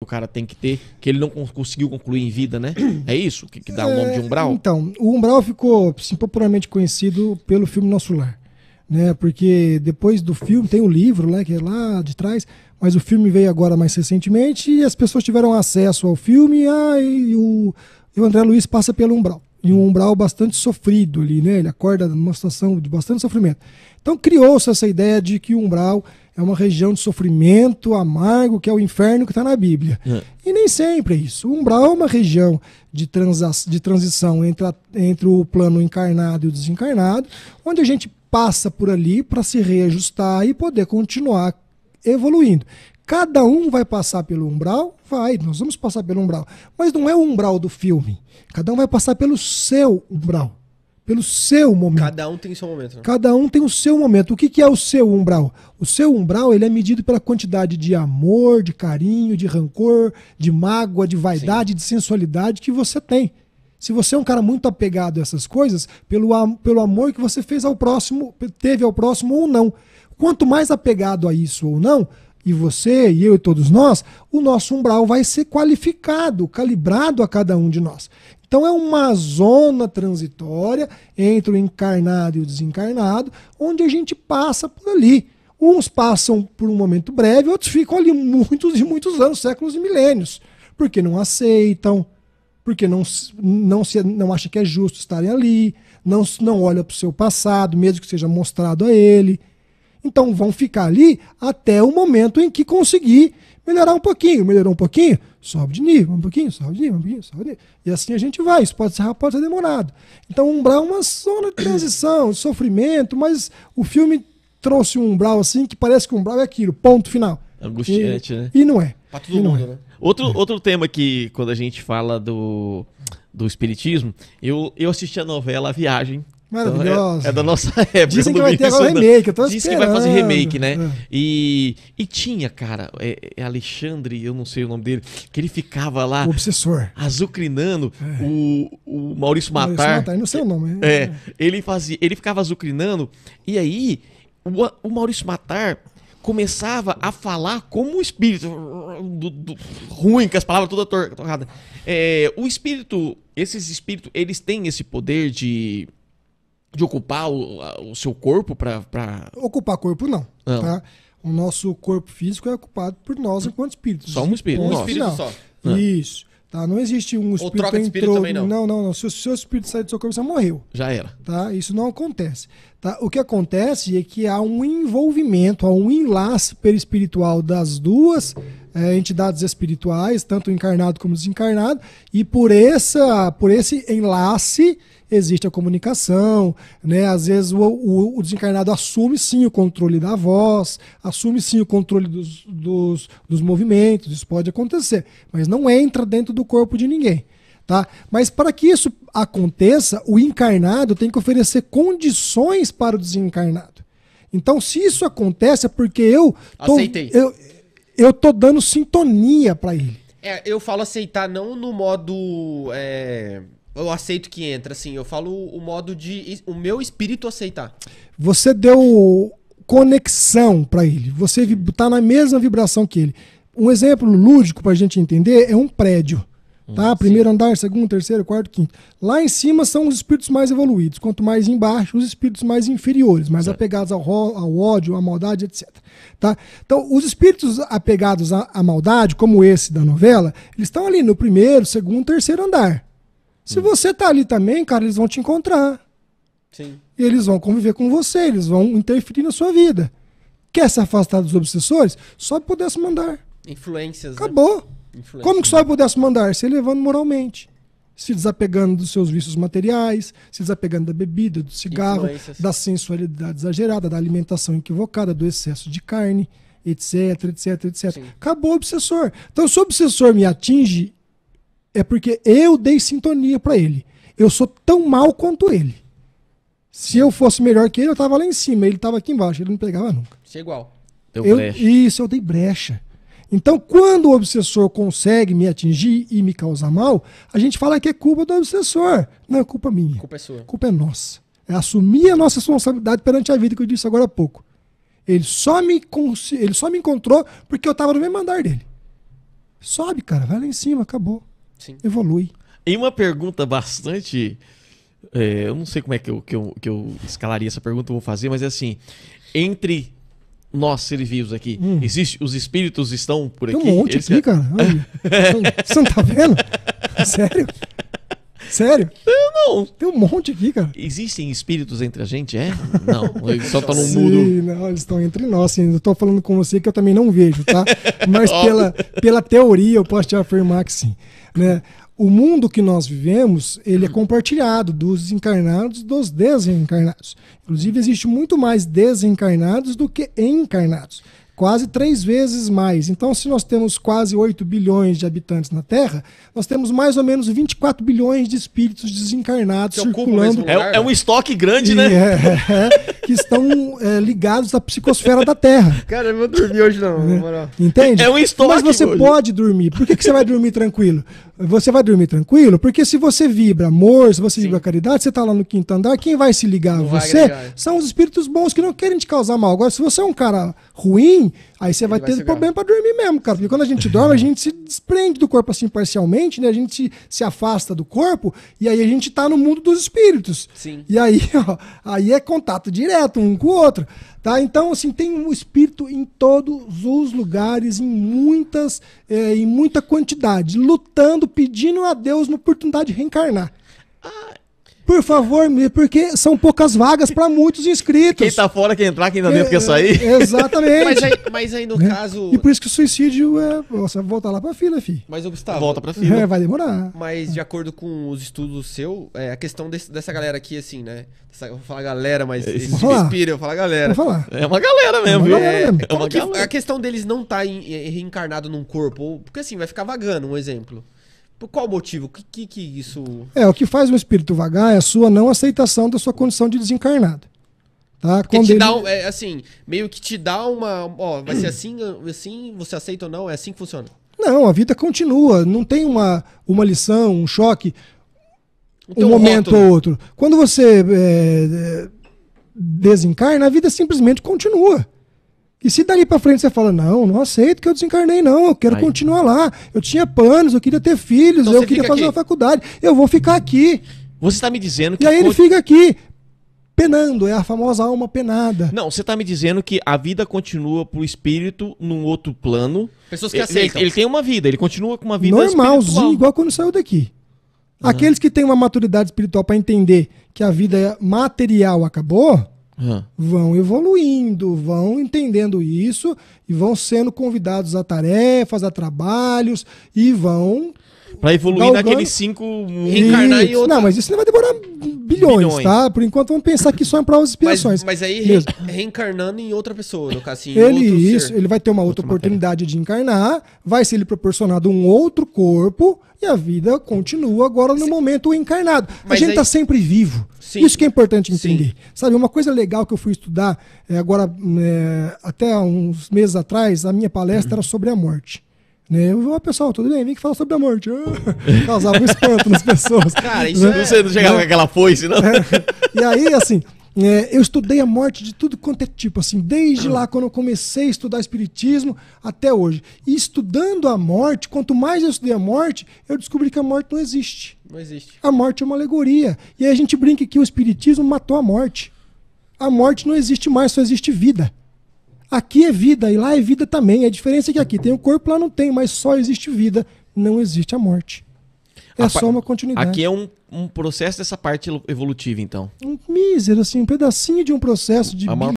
cara tem que ter, que ele não conseguiu concluir em vida, né? É isso que dá o nome de umbral? Então, o umbral ficou assim, popularmente conhecido pelo filme Nosso Lar, né? Porque depois do filme, tem o livro, né, que é lá de trás, mas o filme veio agora mais recentemente e as pessoas tiveram acesso ao filme e o André Luiz passa pelo umbral. E um umbral bastante sofrido ali, né? Ele acorda numa situação de bastante sofrimento. Então criou-se essa ideia de que o umbral é uma região de sofrimento amargo, que é o inferno que está na Bíblia. E nem sempre é isso. O umbral é uma região de transição entre o plano encarnado e o desencarnado, onde a gente passa por ali para se reajustar e poder continuar evoluindo. Cada um vai passar pelo umbral? Nós vamos passar pelo umbral. Mas não é o umbral do filme. Cada um vai passar pelo seu umbral. Pelo seu momento. Cada um tem o seu momento. Né? Cada um tem o seu momento. O que é o seu umbral? O seu umbral ele é medido pela quantidade de amor, de carinho, de rancor, de mágoa, de vaidade, de sensualidade que você tem. Se você é um cara muito apegado a essas coisas, pelo amor que você fez ao próximo, teve ao próximo ou não. Quanto mais apegado a isso ou não, e você, e eu e todos nós, o nosso umbral vai ser qualificado, calibrado a cada um de nós. Então é uma zona transitória entre o encarnado e o desencarnado, onde a gente passa por ali. Uns passam por um momento breve, outros ficam ali muitos e muitos anos, séculos e milênios, porque não aceitam, porque não acham que é justo estarem ali, não olham para o seu passado, mesmo que seja mostrado a ele. Então vão ficar ali até o momento em que conseguir melhorar um pouquinho. Melhorou um pouquinho, sobe de nível, um pouquinho, sobe de nível, um pouquinho, sobe de nível. E assim a gente vai. Isso pode ser demorado. Então o umbral é uma zona de transição, de sofrimento, mas o filme trouxe um umbral assim que parece que o umbral é aquilo, ponto final. Angustiante, né? E não é. Pra todo mundo, né? Outro tema que, quando a gente fala do espiritismo, eu assisti a novela A Viagem. Maravilhosa. Então, é da nossa época. Dizem que vai ter agora remake, eu tô esperando. Dizem que vai fazer remake, né? E tinha, cara, Alexandre, eu não sei o nome dele, que ele ficava lá... O obsessor. Azucrinando o Maurício Matar. Não sei o nome. Ele ficava azucrinando, e aí o Maurício Matar começava a falar como o espírito ruim, com as palavras todas torradas. Esses espíritos, eles têm esse poder de ocupar o seu corpo para... Ocupar corpo não, tá? O nosso corpo físico é ocupado por nós enquanto espíritos. Só um espírito. Um espírito só. Isso. Tá? Não existe um espírito... Ou troca de espírito também não. Não. Se o seu espírito sair do seu corpo, você morreu. Já era. Tá? Isso não acontece. Tá? O que acontece é que há um envolvimento, há um enlace perispiritual das duas entidades espirituais, tanto o encarnado como o desencarnado, e por esse enlace existe a comunicação, né? Às vezes o desencarnado assume sim o controle da voz, assume sim o controle dos movimentos, isso pode acontecer, mas não entra dentro do corpo de ninguém. Tá? Mas para que isso aconteça, o encarnado tem que oferecer condições para o desencarnado. Então, se isso acontece, é porque aceitei. Eu tô dando sintonia para ele. Eu falo aceitar não no modo... eu aceito que entra, assim. Eu falo o modo de... O meu espírito aceitar. Você deu conexão para ele. Você tá na mesma vibração que ele. Um exemplo lúdico para a gente entender é um prédio. Tá? Primeiro andar, segundo, terceiro, quarto, quinto. Lá em cima são os espíritos mais evoluídos. Quanto mais embaixo, os espíritos mais inferiores, mais apegados ao ódio, à maldade, etc. Tá? Então, os espíritos apegados à maldade, como esse da novela, eles estão ali no primeiro, segundo, terceiro andar. Se você tá ali também, cara, eles vão te encontrar. Sim. E eles vão conviver com você, eles vão interferir na sua vida. Quer se afastar dos obsessores? Sobe pro 10º andar. Influências, acabou. Né? Como que sobe pro 10º andar? Se elevando moralmente. Se desapegando dos seus vícios materiais, se desapegando da bebida, do cigarro, da sensualidade exagerada, da alimentação equivocada, do excesso de carne, etc, etc, etc. Sim. Acabou o obsessor. Então, se o obsessor me atinge, é porque eu dei sintonia para ele. Eu sou tão mal quanto ele. Se eu fosse melhor que ele, eu tava lá em cima, ele tava aqui embaixo, ele não pegava nunca. Isso é igual. Eu dei brecha. Então, quando o obsessor consegue me atingir e me causar mal, a gente fala que é culpa do obsessor. Não é culpa minha. A culpa é sua. A culpa é nossa. É assumir a nossa responsabilidade perante a vida, que eu disse agora há pouco. Ele só me encontrou porque eu estava no mesmo andar dele. Sobe, cara, vai lá em cima, acabou. Sim. Evolui. E uma pergunta bastante... eu não sei como é que eu escalaria essa pergunta, eu vou fazer, mas é assim, entre nós seres vivos aqui, os espíritos estão por Tem aqui? um monte aqui, cara. Você não tá vendo? Sério? Sério? Não. Tem um monte aqui, cara. Existem espíritos entre a gente, é? Não, eles só estão no Sim, mundo. não, eles estão entre nós, sim. Eu tô falando com você que eu também não vejo, tá? Mas pela teoria eu posso te afirmar que sim, né? O mundo que nós vivemos, ele é compartilhado dos encarnados dos desencarnados. Inclusive, existe muito mais desencarnados do que encarnados. Quase 3 vezes mais. Então, se nós temos quase 8 bilhões de habitantes na Terra, nós temos mais ou menos 24 bilhões de espíritos desencarnados Que ocupam o circulando. mesmo lugar. É um estoque grande, E, né? que estão ligados à psicosfera da Terra. Cara, eu não vou dormir hoje não, na moral. Entende? É um estoque, Mas você hoje. pode dormir. Por que você vai dormir tranquilo? Você vai dormir tranquilo porque se você vibra amor, se você vibra caridade, você está lá no 5º andar, quem vai se ligar a Não vai você agregar. são os espíritos bons que não querem te causar mal. Agora, se você é um cara ruim, aí você vai vai ter cegar. problema para dormir mesmo, cara. Porque quando a gente dorme, a gente se desprende do corpo assim parcialmente, né? A gente se afasta do corpo e aí a gente tá no mundo dos espíritos. Sim. E aí, ó, aí é contato direto um com o outro, tá? Então, assim, tem um espírito em todos os lugares, em muita quantidade, lutando, pedindo a Deus uma oportunidade de reencarnar. Por favor, porque são poucas vagas para muitos inscritos. Quem tá fora quer entrar, quem tá dentro quer sair. Exatamente. Mas aí no caso... E por isso que o suicídio é... Você vai voltar lá pra fila, filho. Mas, ô, Gustavo, Volta pra fila. Vai demorar. mas de acordo com os estudos seu, a questão dessa galera aqui, assim, né? Eu vou falar galera, mas esse Vamos lá. espírito, eu vou falar galera. Vou falar. É uma galera mesmo, É uma viu? galera mesmo. É uma Como que galera. a questão deles não estar reencarnado num corpo? Porque assim, vai ficar vagando, um exemplo. Por qual motivo? O que isso... O que faz o espírito vagar é a sua não aceitação da sua condição de desencarnado. Tá? Porque Quando te ele- dá, assim, meio que te dá uma... Ó, vai ser assim, você aceita ou não? É assim que funciona. Não, a vida continua. Não tem uma lição, um choque, Não tem um momento rótulo. ou outro. Quando você desencarna, a vida simplesmente continua. E se dali pra frente você fala, não aceito que eu desencarnei, não, eu quero Aí. continuar lá. Eu tinha planos, eu queria ter filhos, Então eu você queria fica fazer aqui? uma faculdade, eu vou ficar aqui. Você tá me dizendo que... E aí ele fica aqui, penando, é a famosa alma penada. Não, você tá me dizendo que a vida continua pro espírito num outro plano. Pessoas que Ele, aceitam. ele tem uma vida, ele continua com uma vida Normalzinho, espiritual. igual quando saiu daqui. Aqueles que têm uma maturidade espiritual para entender que a vida material acabou, vão evoluindo, vão entendendo isso e vão sendo convidados a tarefas, a trabalhos e vão Pra evoluir galgando. naqueles 5 mundos. Reencarnar em Isso. outra- Não, mas isso não vai demorar bilhões, tá? Por enquanto vamos pensar que só em provas e expiações. Mas aí Mesmo. reencarnando em outra pessoa, no caso assim, em Ele, outro isso, ser. ele vai ter uma outra oportunidade de encarnar, vai ser lhe proporcionado um outro corpo e a vida continua agora no momento encarnado. A Mas gente aí- está sempre vivo. Sim. Isso que é importante entender. Sim. Sabe, uma coisa legal que eu fui estudar, agora, até uns meses atrás, a minha palestra era sobre a morte. Né? Eu vi, pessoal, tudo bem? Vem que fala sobre a morte. Causava um espanto nas pessoas. Cara, isso Né? Você não chegava com aquela foice, não? E aí, assim, eu estudei a morte de tudo quanto é tipo, assim, desde lá quando eu comecei a estudar espiritismo até hoje. E estudando a morte, quanto mais eu estudei a morte, eu descobri que a morte não existe. Não existe. A morte é uma alegoria. E aí a gente brinca que o espiritismo matou a morte. A morte não existe mais, só existe vida. Aqui é vida e lá é vida também. A diferença é que aqui tem o corpo, lá não tem, mas só existe vida, não existe a morte. É só uma continuidade. Aqui é um processo dessa parte evolutiva, então. Um mísero, assim, um pedacinho de um processo de A maior